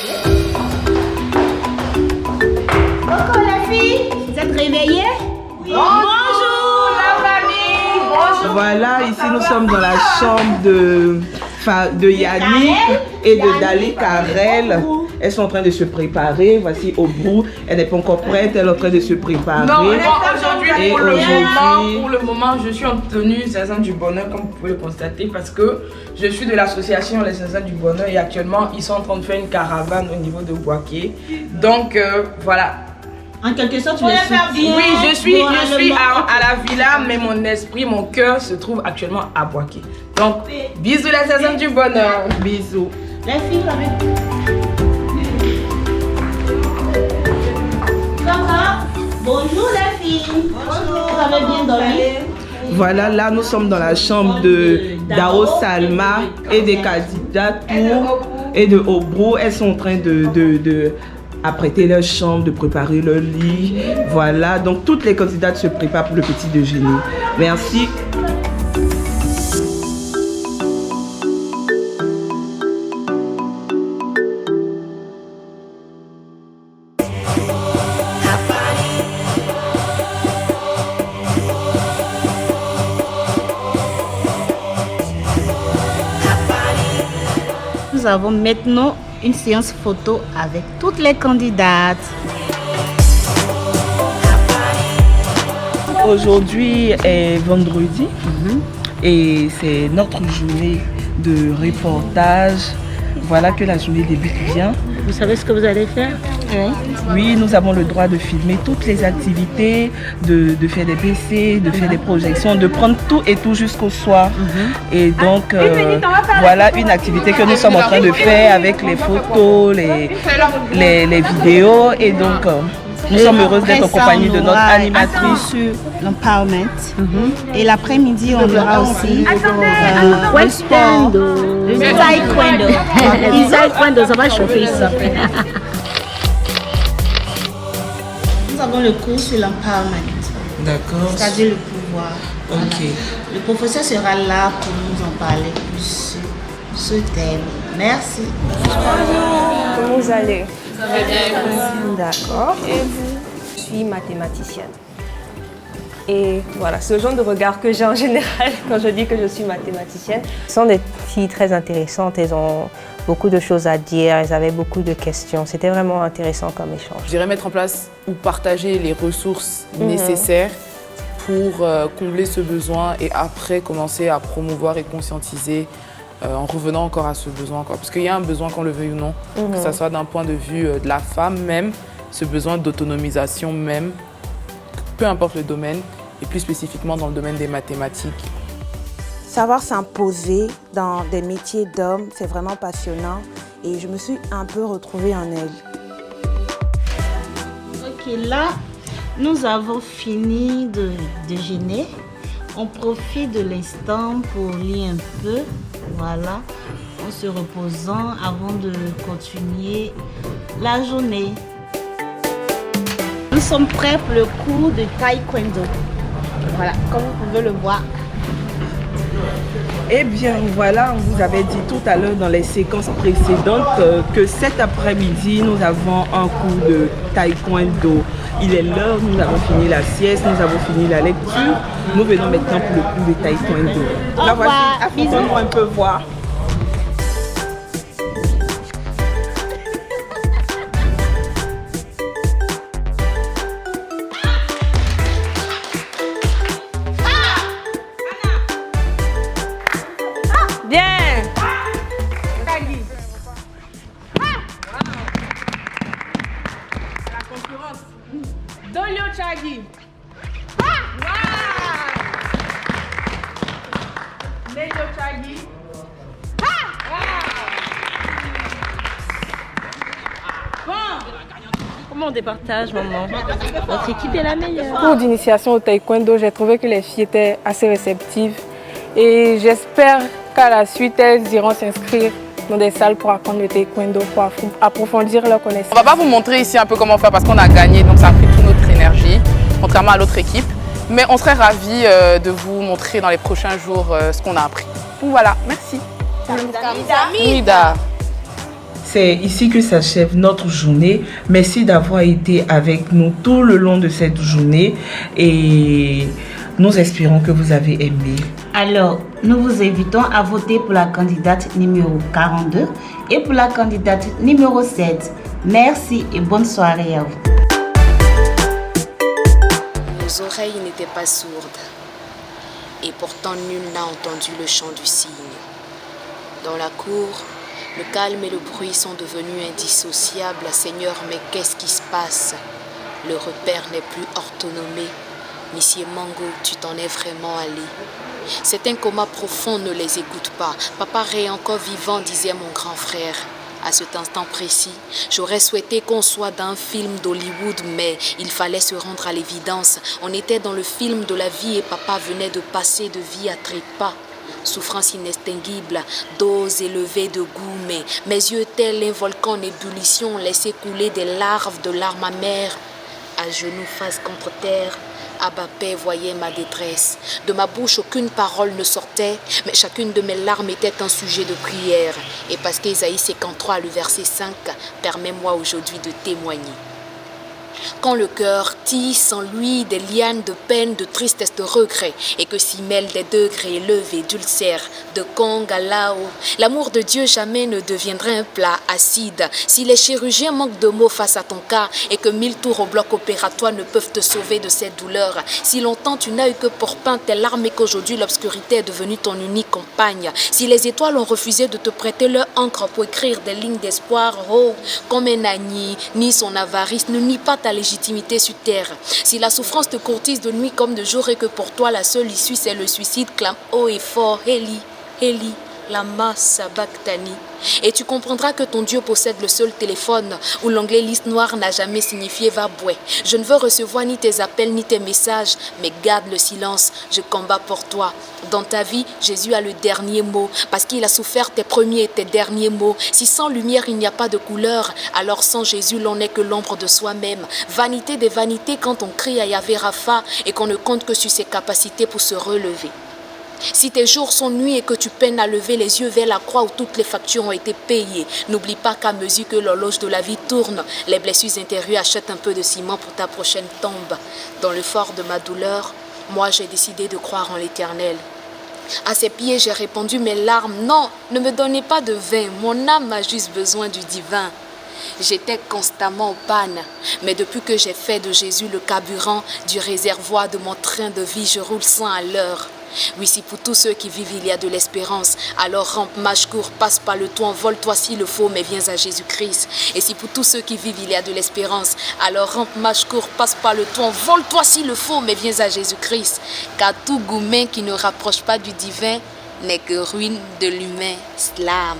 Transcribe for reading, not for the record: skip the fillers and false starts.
Coucou les filles, vous êtes réveillées? Oui. Bonjour la famille. Bonjour. Voilà, ici nous sommes dans la chambre de Yannick et de Dali Karel. Elles sont en train de se préparer. Voici Obrou. Elle n'est pas encore prête. Elle est en train de se préparer. Non, aujourd'hui, pour le moment, je suis en tenue Zinzin du Bonheur, comme vous pouvez le constater, parce que je suis de l'association Les Zinzins du Bonheur et actuellement, ils sont en train de faire une caravane au niveau de Boaké. Donc, voilà. En quelque sorte, tu les soutiens. Oui, je suis à la villa, mais mon esprit, mon cœur se trouve actuellement à Boaké. Donc, bisous Les Zinzins du Bonheur. Bisous. Les filles, avec bonjour les filles. Bonjour. Vous avez bien dormi? Voilà, là nous sommes dans la chambre de Dao Salma et des candidats et de Obrou. Elles sont en train de apprêter leur chambre, de préparer leur lit. Voilà, donc toutes les candidates se préparent pour le petit déjeuner. Merci. Nous avons maintenant une séance photo avec toutes les candidates. Aujourd'hui est vendredi et c'est notre journée de reportage. Voilà que la journée débute bien. Vous savez ce que vous allez faire? Oui, nous avons le droit de filmer toutes les activités, de faire des PC, de faire des projections, de prendre tout et tout jusqu'au soir. Et donc, voilà une activité que nous sommes en train de faire avec les photos, les vidéos. Et donc, nous sommes heureuses d'être en compagnie de notre animatrice. Sur l'empowerment. Et l'après-midi, on aura aussi le sport, le taekwondo. Le taekwondo, ça va chauffer ça. Nous avons le cours sur l'empowerment. D'accord. C'est-à-dire le pouvoir. Ok. Voilà. Le professeur sera là pour nous en parler plus sur ce thème. Merci. Comment vous allez? Ça va bien. D'accord. Et vous? Je suis mathématicienne. Et voilà, c'est le genre de regard que j'ai en général quand je dis que je suis mathématicienne. Ce sont des filles très intéressantes, elles ont beaucoup de choses à dire, elles avaient beaucoup de questions. C'était vraiment intéressant comme échange. Je dirais mettre en place ou partager les ressources nécessaires pour combler ce besoin et après commencer à promouvoir et conscientiser en revenant encore à ce besoin. Parce qu'il y a un besoin qu'on le veuille ou non, que ce soit d'un point de vue de la femme même, ce besoin d'autonomisation même, peu importe le domaine, et plus spécifiquement dans le domaine des mathématiques. Savoir s'imposer dans des métiers d'hommes, c'est vraiment passionnant et je me suis un peu retrouvée en elle. Ok, là, nous avons fini de déjeuner. On profite de l'instant pour lire un peu, voilà, en se reposant avant de continuer la journée. Nous sommes prêts pour le cours de taekwondo. Voilà, comme vous pouvez le voir. Eh bien voilà, on vous avait dit tout à l'heure dans les séquences précédentes que cet après-midi, nous avons un cours de taekwondo. Il est l'heure, nous avons fini la sieste, nous avons fini la lecture. Nous venons maintenant pour le cours de taekwondo. Là voici, affiche-moi un peu voir. Comment on départage, maman? Notre équipe est la meilleure. Cours d'initiation au taekwondo, j'ai trouvé que les filles étaient assez réceptives et j'espère qu'à la suite, elles iront s'inscrire dans des salles pour apprendre le taekwondo, pour approfondir leurs connaissances. On va pas vous montrer ici un peu comment faire parce qu'on a gagné, donc ça a pris toute notre énergie, contrairement à l'autre équipe. Mais on serait ravis de vous montrer dans les prochains jours ce qu'on a appris. Donc voilà, merci. Mida. c'est ici que s'achève notre journée. Merci d'avoir été avec nous tout le long de cette journée et nous espérons que vous avez aimé. Alors, nous vous invitons à voter pour la candidate numéro 42 et pour la candidate numéro 7. Merci et bonne soirée à vous. Nos oreilles n'étaient pas sourdes et pourtant nul n'a entendu le chant du cygne. Dans la cour, le calme et le bruit sont devenus indissociables. Seigneur, mais qu'est-ce qui se passe? Le repère n'est plus orthonomé. Monsieur Mango, tu t'en es vraiment allé. C'est un coma profond, ne les écoute pas. Papa est encore vivant, disait mon grand frère. À cet instant précis, j'aurais souhaité qu'on soit dans un film d'Hollywood, mais il fallait se rendre à l'évidence. On était dans le film de la vie et papa venait de passer de vie à trépas. Souffrance inextinguible, dose élevée de goût, mais mes yeux tels un volcan en ébullition laissaient couler des larves de larmes amères. À genoux face contre terre, Abba Père voyait ma détresse. De ma bouche, aucune parole ne sortait, mais chacune de mes larmes était un sujet de prière. Et parce qu'Ésaïe 53, le verset 5, permets-moi aujourd'hui de témoigner. Quand le cœur tisse en lui des lianes de peine, de tristesse, de regret, et que s'y mêlent des degrés élevés d'ulcères, de Kong à Lao, l'amour de Dieu jamais ne deviendrait un plat acide. Si les chirurgiens manquent de mots face à ton cas, et que 1000 tours au bloc opératoire ne peuvent te sauver de cette douleur, si longtemps tu n'as eu que pour pain tes larmes et qu'aujourd'hui l'obscurité est devenue ton unique compagne, si les étoiles ont refusé de te prêter leur encre pour écrire des lignes d'espoir, oh, comme un agni, ni son avarice, ne nie pas ta légitimité sur terre. Si la souffrance te courtise de nuit comme de jour et que pour toi la seule issue c'est le suicide, clame haut et fort, Eli, Eli, lama sabachthani. Et tu comprendras que ton Dieu possède le seul téléphone où l'onglet liste noire n'a jamais signifié va bouer. Je ne veux recevoir ni tes appels ni tes messages, mais garde le silence, je combats pour toi. Dans ta vie, Jésus a le dernier mot, parce qu'il a souffert tes premiers et tes derniers mots. Si sans lumière il n'y a pas de couleur, alors sans Jésus l'on n'est que l'ombre de soi-même. Vanité des vanités quand on crie à Yahvé Rapha et qu'on ne compte que sur ses capacités pour se relever. Si tes jours sont nuits et que tu peines à lever les yeux vers la croix où toutes les factures ont été payées, n'oublie pas qu'à mesure que l'horloge de la vie tourne, les blessures intérieures achètent un peu de ciment pour ta prochaine tombe. Dans le fort de ma douleur, moi j'ai décidé de croire en l'Éternel. À ses pieds, j'ai répandu mes larmes. Non, ne me donnez pas de vin, mon âme a juste besoin du divin. J'étais constamment en panne, mais depuis que j'ai fait de Jésus le carburant du réservoir de mon train de vie, je roule 100 à l'heure. Oui, si pour tous ceux qui vivent il y a de l'espérance, alors rampe, marche, cours, passe par le toit, envole-toi s'il le faut, mais viens à Jésus-Christ. Et si pour tous ceux qui vivent il y a de l'espérance, alors rampe, marche, cours, passe par le toit, envole-toi s'il le faut, mais viens à Jésus-Christ. Car tout gourmet qui ne rapproche pas du divin n'est que ruine de l'humain. Slam.